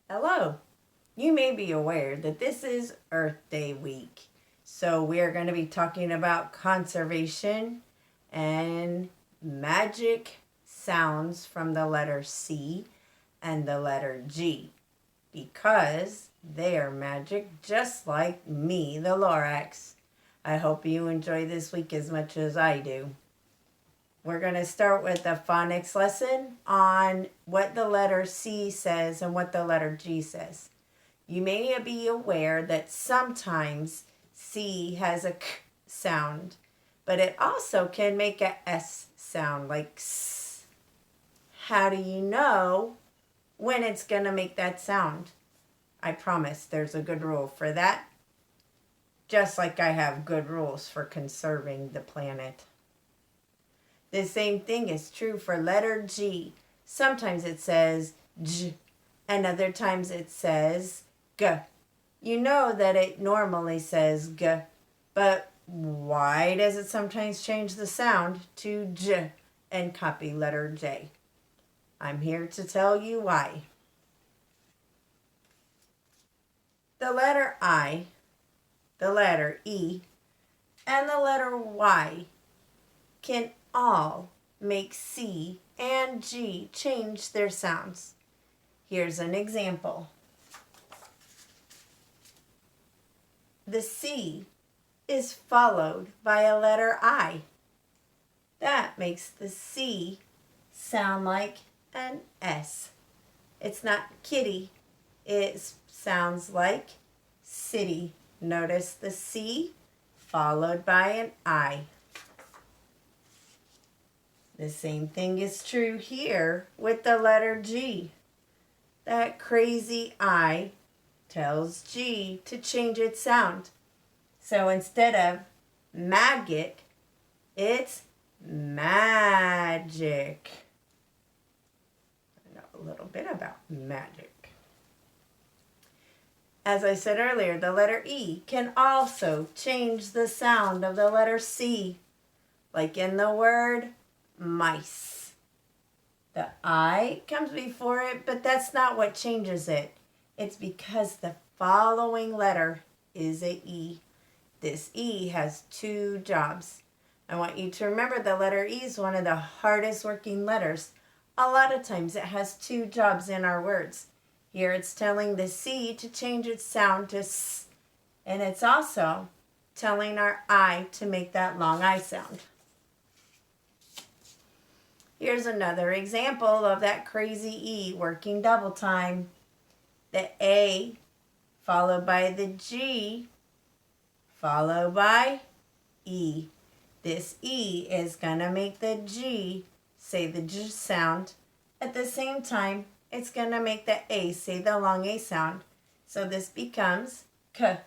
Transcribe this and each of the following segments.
Hello. You may be aware that this is Earth Day week. So we're going to be talking about conservation and magic sounds from the letter C and the letter G because they are magic just like me, the Lorax. I hope you enjoy this week as much as I do. We're going to start with a phonics lesson on what the letter C says and what the letter G says. You may be aware that sometimes C has a k sound, but it also can make a S sound like S. How do you know when it's going to make that sound? I promise there's a good rule for that, just like I have good rules for conserving the planet. The same thing is true for letter G. Sometimes it says J, and other times it says G. You know that it normally says G, but why does it sometimes change the sound to J and copy letter J? I'm here to tell you why. The letter I, the letter E, and the letter Y can all make C and G change their sounds. Here's an example. The C is followed by a letter I. That makes the C sound like an S. It's not kitty. It sounds like city. Notice the C followed by an I. The same thing is true here with the letter G. That crazy I tells G to change its sound. So instead of maggot, it's magic. I know a little bit about magic. As I said earlier, the letter E can also change the sound of the letter C, like in the word mice. The I comes before it, but that's not what changes it. It's because the following letter is a E. This E has two jobs. I want you to remember the letter E is one of the hardest working letters. A lot of times it has two jobs in our words. Here it's telling the C to change its sound to S, and it's also telling our I to make that long I sound. Here's another example of that crazy E working double time. The A followed by the G followed by E. This E is going to make the G say the J sound. At the same time, it's going to make the A say the long A sound. So this becomes K,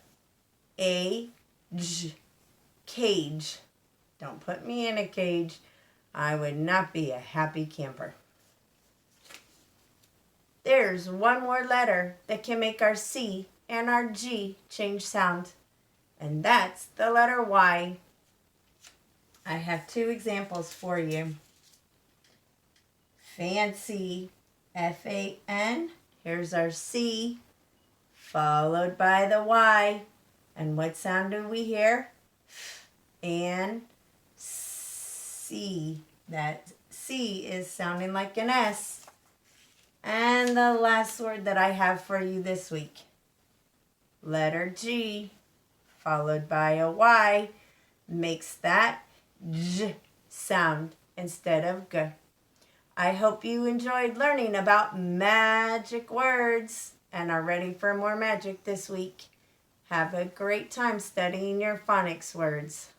A, J, cage. Don't put me in a cage. I would not be a happy camper. There's one more letter that can make our C and our G change sound, and that's the letter Y. I have two examples for you. Fancy, F-A-N. Here's our C, followed by the Y. And what sound do we hear? F and C. That C is sounding like an S. And the last word that I have for you this week. Letter G, followed by a Y, makes that J sound instead of G. I hope you enjoyed learning about magic words and are ready for more magic this week. Have a great time studying your phonics words.